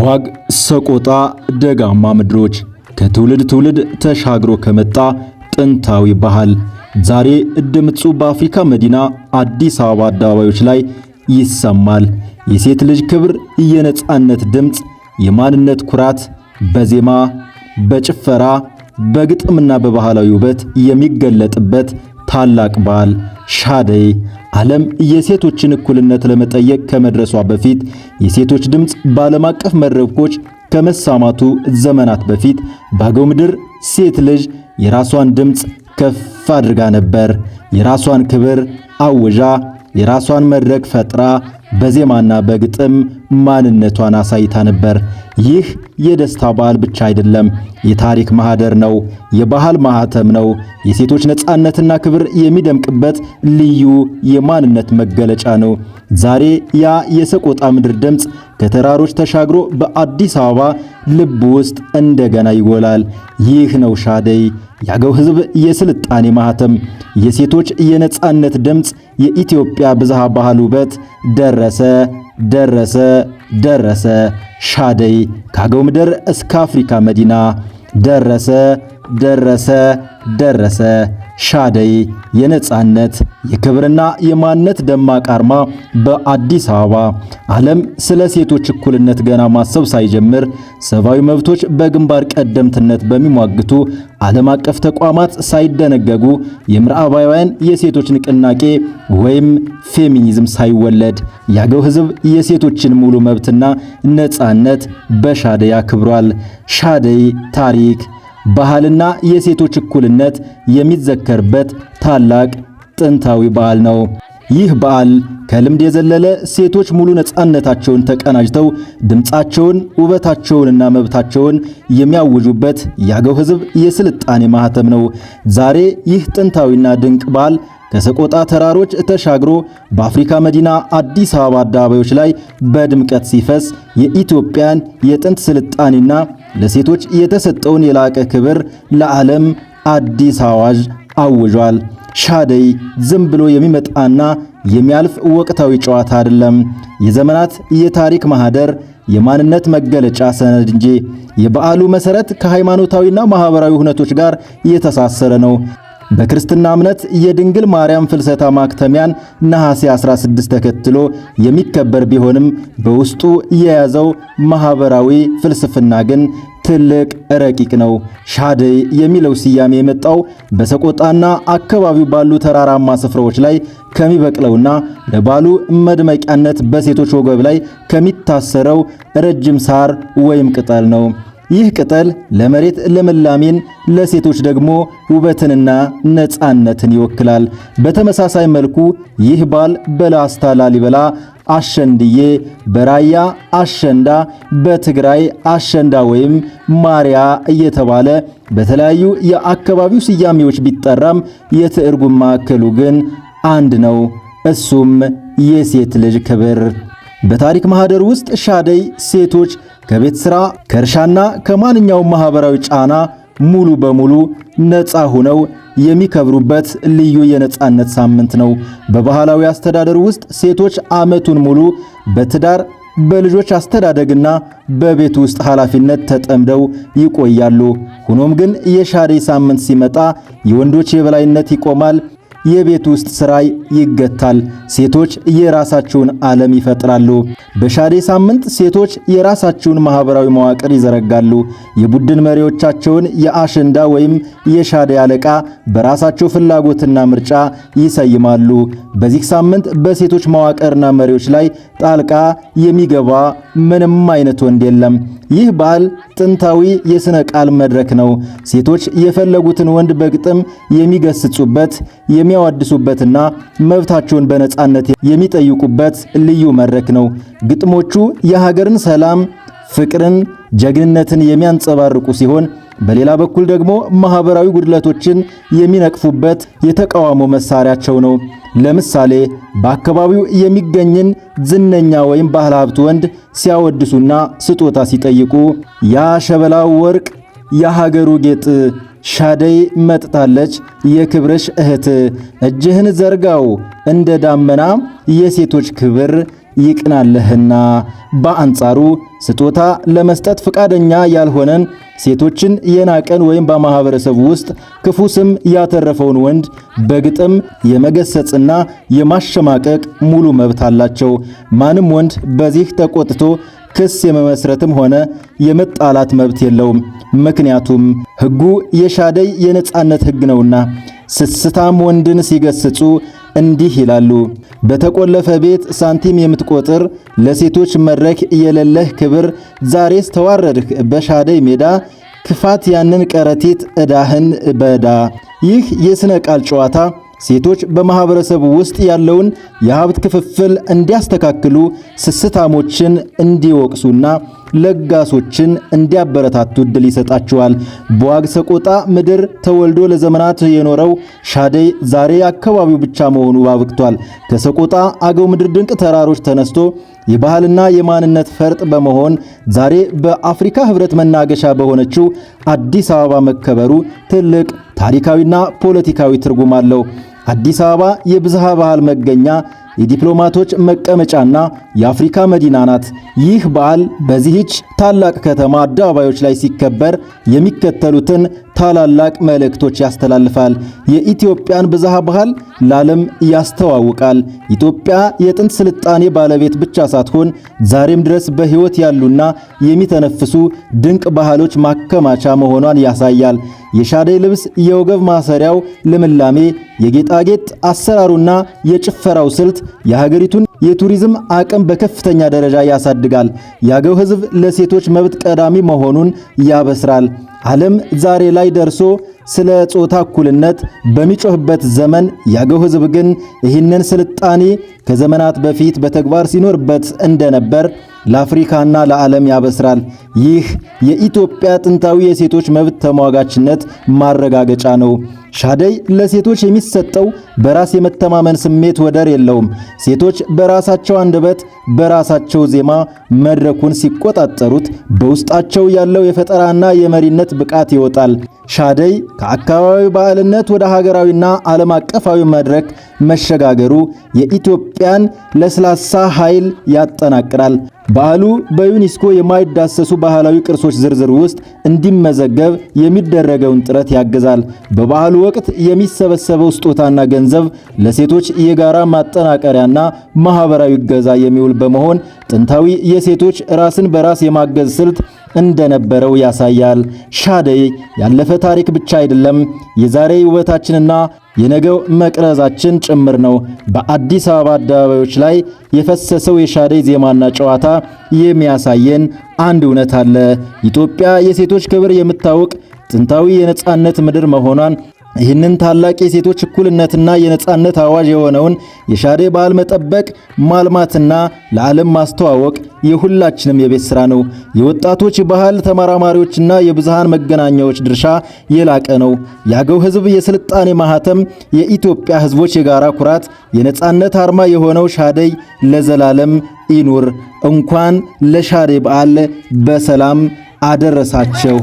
ዋግ ሰቆጣ ደጋማ ምድሮች ከትውልድ ትውልድ ተሻግሮ ከመጣ ጥንታዊ ባህል ዛሬ ድምጹ በአፍሪካ መዲና አዲስ አበባ አደባባዮች ላይ ይሰማል። የሴት ልጅ ክብር፣ የነጻነት ድምጽ፣ የማንነት ኩራት በዜማ በጭፈራ በግጥምና በባህላዊ ውበት የሚገለጥበት ታላቅ በዓል ሻደይ። ዓለም የሴቶችን እኩልነት ለመጠየቅ ከመድረሷ በፊት የሴቶች ድምጽ በዓለም አቀፍ መድረኮች ከመሳማቱ ዘመናት በፊት በአገው ምድር ሴት ልጅ የራሷን ድምጽ ከፍ አድርጋ ነበር። የራሷን ክብር አውጃ፣ የራሷን መድረክ ፈጥራ በዜማና በግጥም ማንነቷን አሳይታ ነበር። ይህ የደስታ በዓል ብቻ አይደለም፣ የታሪክ ማህደር ነው፣ የባህል ማህተም ነው። የሴቶች ነጻነትና ክብር የሚደምቅበት ልዩ የማንነት መገለጫ ነው። ዛሬ ያ የሰቆጣ ምድር ድምጽ ከተራሮች ተሻግሮ በአዲስ አበባ ልብ ውስጥ እንደገና ይጎላል። ይህ ነው ሻደይ፣ የአገው ሕዝብ የስልጣኔ ማህተም፣ የሴቶች የነጻነት ድምጽ፣ የኢትዮጵያ ብዝሃ ባህል ውበት። ደረሰ ደረሰ ደረሰ ሻደይ፣ ከአገው ምድር እስከ አፍሪካ መዲና ደረሰ ደረሰ ደረሰ ሻደይ። የነጻነት የክብርና የማንነት ደማቅ አርማ በአዲስ አበባ። ዓለም ስለ ሴቶች እኩልነት ገና ማሰብ ሳይጀምር ሰብአዊ መብቶች በግንባር ቀደምትነት በሚሟግቱ ዓለም አቀፍ ተቋማት ሳይደነገጉ የምዕራባውያን የሴቶች ንቅናቄ ወይም ፌሚኒዝም ሳይወለድ የአገው ሕዝብ የሴቶችን ሙሉ መብትና ነጻነት በሻደይ አክብሯል። ሻደይ ታሪክ፣ ባህልና የሴቶች እኩልነት የሚዘከርበት ታላቅ ጥንታዊ በዓል ነው። ይህ በዓል ከልምድ የዘለለ ሴቶች ሙሉ ነጻነታቸውን ተቀናጅተው ድምፃቸውን፣ ውበታቸውንና መብታቸውን የሚያውጁበት የአገው ሕዝብ የስልጣኔ ማህተም ነው። ዛሬ ይህ ጥንታዊና ድንቅ በዓል ከሰቆጣ ተራሮች ተሻግሮ በአፍሪካ መዲና አዲስ አበባ አደባባዮች ላይ በድምቀት ሲፈስ የኢትዮጵያን የጥንት ስልጣኔና ለሴቶች የተሰጠውን የላቀ ክብር ለዓለም አዲስ አዋጅ አውጇል። ሻደይ ዝም ብሎ የሚመጣና የሚያልፍ ወቅታዊ ጨዋታ አይደለም። የዘመናት የታሪክ ማህደር፣ የማንነት መገለጫ ሰነድ እንጂ። የበዓሉ መሠረት ከሃይማኖታዊና ማህበራዊ ሁነቶች ጋር የተሳሰረ ነው። በክርስትና እምነት የድንግል ማርያም ፍልሰታ ማክተሚያን ነሐሴ 16 ተከትሎ የሚከበር ቢሆንም በውስጡ የያዘው ማህበራዊ ፍልስፍና ግን ትልቅ ረቂቅ ነው። ሻደይ የሚለው ስያሜ የመጣው በሰቆጣና አካባቢው ባሉ ተራራማ ስፍራዎች ላይ ከሚበቅለውና ለባሉ መድመቂያነት በሴቶች ወገብ ላይ ከሚታሰረው ረጅም ሳር ወይም ቅጠል ነው። ይህ ቅጠል ለመሬት ልምላሜን፣ ለሴቶች ደግሞ ውበትንና ነጻነትን ይወክላል። በተመሳሳይ መልኩ ይህ በዓል በላስታ ላሊበላ አሸንድዬ፣ በራያ አሸንዳ፣ በትግራይ አሸንዳ ወይም ማርያ እየተባለ በተለያዩ የአካባቢው ስያሜዎች ቢጠራም የትርጉም ማዕከሉ ግን አንድ ነው። እሱም የሴት ልጅ ክብር። በታሪክ ማህደር ውስጥ ሻደይ ሴቶች ከቤት ሥራ ከእርሻና ከማንኛውም ማህበራዊ ጫና ሙሉ በሙሉ ነፃ ሆነው የሚከብሩበት ልዩ የነጻነት ሳምንት ነው። በባህላዊ አስተዳደር ውስጥ ሴቶች ዓመቱን ሙሉ በትዳር በልጆች አስተዳደግና በቤት ውስጥ ኃላፊነት ተጠምደው ይቆያሉ። ሆኖም ግን የሻደይ ሳምንት ሲመጣ የወንዶች የበላይነት ይቆማል። የቤት ውስጥ ሥራ ይገታል። ሴቶች የራሳቸውን ዓለም ይፈጥራሉ። በሻደይ ሳምንት ሴቶች የራሳቸውን ማህበራዊ መዋቅር ይዘረጋሉ። የቡድን መሪዎቻቸውን የአሸንዳ ወይም የሻደይ አለቃ በራሳቸው ፍላጎትና ምርጫ ይሰይማሉ። በዚህ ሳምንት በሴቶች መዋቅርና መሪዎች ላይ ጣልቃ የሚገባ ምንም አይነት ወንድ የለም። ይህ በዓል ጥንታዊ የሥነ ቃል መድረክ ነው። ሴቶች የፈለጉትን ወንድ በግጥም የሚገስጹበት፣ የሚያወድሱበትና መብታቸውን በነጻነት የሚጠይቁበት ልዩ መድረክ ነው። ግጥሞቹ የሀገርን ሰላም፣ ፍቅርን፣ ጀግንነትን የሚያንጸባርቁ ሲሆን በሌላ በኩል ደግሞ ማህበራዊ ጉድለቶችን የሚነቅፉበት የተቃውሞ መሳሪያቸው ነው። ለምሳሌ በአካባቢው የሚገኝን ዝነኛ ወይም ባለ ሀብት ወንድ ሲያወድሱና ስጦታ ሲጠይቁ ያ ሸበላው ወርቅ የሀገሩ ጌጥ ሻደይ መጥታለች የክብርሽ እህት፣ እጅህን ዘርጋው እንደ ዳመና የሴቶች ክብር ይቅናለህና። በአንጻሩ ስጦታ ለመስጠት ፈቃደኛ ያልሆነን ሴቶችን የናቀን ወይም በማህበረሰቡ ውስጥ ክፉ ስም ያተረፈውን ወንድ በግጥም የመገሰጽና የማሸማቀቅ ሙሉ መብት አላቸው። ማንም ወንድ በዚህ ተቆጥቶ ክስ የመመስረትም ሆነ የመጣላት መብት የለውም። ምክንያቱም ሕጉ የሻደይ የነጻነት ሕግ ነውና። ስስታም ወንድን ሲገስጹ እንዲህ ይላሉ። በተቆለፈ ቤት ሳንቲም የምትቆጥር ለሴቶች መድረክ የሌለህ ክብር፣ ዛሬስ ተዋረድህ በሻደይ ሜዳ፣ ክፋት ያንን ቀረቲት ዕዳህን በዕዳ። ይህ የሥነ ቃል ጨዋታ ሴቶች በማህበረሰቡ ውስጥ ያለውን የሀብት ክፍፍል እንዲያስተካክሉ፣ ስስታሞችን እንዲወቅሱና ለጋሶችን እንዲያበረታቱ ዕድል ይሰጣቸዋል። በዋግ ሰቆጣ ምድር ተወልዶ ለዘመናት የኖረው ሻደይ ዛሬ አካባቢው ብቻ መሆኑ አብቅቷል። ከሰቆጣ አገው ምድር ድንቅ ተራሮች ተነስቶ የባህልና የማንነት ፈርጥ በመሆን ዛሬ በአፍሪካ ሕብረት መናገሻ በሆነችው አዲስ አበባ መከበሩ ትልቅ ታሪካዊና ፖለቲካዊ ትርጉም አለው። አዲስ አበባ የብዝሃ ባህል መገኛ፣ የዲፕሎማቶች መቀመጫና የአፍሪካ መዲና ናት። ይህ በዓል በዚህች ታላቅ ከተማ አደባባዮች ላይ ሲከበር የሚከተሉትን ታላላቅ መልእክቶች ያስተላልፋል። የኢትዮጵያን ብዝሃ ባህል ለዓለም ያስተዋውቃል። ኢትዮጵያ የጥንት ስልጣኔ ባለቤት ብቻ ሳትሆን ዛሬም ድረስ በሕይወት ያሉና የሚተነፍሱ ድንቅ ባህሎች ማከማቻ መሆኗን ያሳያል። የሻደይ ልብስ፣ የወገብ ማሰሪያው ልምላሜ፣ የጌጣጌጥ አሰራሩና የጭፈራው ስልት የሀገሪቱን የቱሪዝም አቅም በከፍተኛ ደረጃ ያሳድጋል። የአገው ሕዝብ ለሴቶች መብት ቀዳሚ መሆኑን ያበስራል። ዓለም ዛሬ ላይ ደርሶ ስለ ጾታ እኩልነት በሚጮህበት ዘመን የአገው ሕዝብ ግን ይህንን ስልጣኔ ከዘመናት በፊት በተግባር ሲኖርበት እንደነበር ለአፍሪካና ለዓለም ያበስራል። ይህ የኢትዮጵያ ጥንታዊ የሴቶች መብት ተሟጋችነት ማረጋገጫ ነው። ሻደይ ለሴቶች የሚሰጠው በራስ የመተማመን ስሜት ወደር የለውም። ሴቶች በራሳቸው አንደበት፣ በራሳቸው ዜማ መድረኩን ሲቆጣጠሩት በውስጣቸው ያለው የፈጠራና የመሪነት ብቃት ይወጣል። ሻደይ ከአካባቢው ባህልነት ወደ ሀገራዊና ዓለም አቀፋዊ መድረክ መሸጋገሩ የኢትዮጵያን ለስላሳ ኃይል ያጠናቅራል። በዓሉ በዩኔስኮ የማይዳሰሱ ባህላዊ ቅርሶች ዝርዝር ውስጥ እንዲመዘገብ የሚደረገውን ጥረት ያግዛል። በበዓሉ ወቅት የሚሰበሰበው ስጦታና ገንዘብ ለሴቶች የጋራ ማጠናከሪያና ማህበራዊ እገዛ የሚውል በመሆን ጥንታዊ የሴቶች ራስን በራስ የማገዝ ስልት እንደነበረው ያሳያል። ሻደይ ያለፈ ታሪክ ብቻ አይደለም፣ የዛሬ ውበታችንና የነገው መቅረዛችን ጭምር ነው። በአዲስ አበባ አደባባዮች ላይ የፈሰሰው የሻደይ ዜማና ጨዋታ የሚያሳየን አንድ እውነት አለ። ኢትዮጵያ የሴቶች ክብር የምታውቅ ጥንታዊ የነጻነት ምድር መሆኗን፣ ይህንን ታላቅ የሴቶች እኩልነትና የነጻነት አዋጅ የሆነውን የሻደይ ባህል መጠበቅ፣ ማልማትና ለዓለም ማስተዋወቅ የሁላችንም የቤት ሥራ ነው። የወጣቶች ባህል ተመራማሪዎችና የብዝሃን መገናኛዎች ድርሻ የላቀ ነው። የአገው ሕዝብ የስልጣኔ ማህተም፣ የኢትዮጵያ ሕዝቦች የጋራ ኩራት፣ የነጻነት አርማ የሆነው ሻደይ ለዘላለም ይኑር። እንኳን ለሻደይ በዓል በሰላም አደረሳቸው።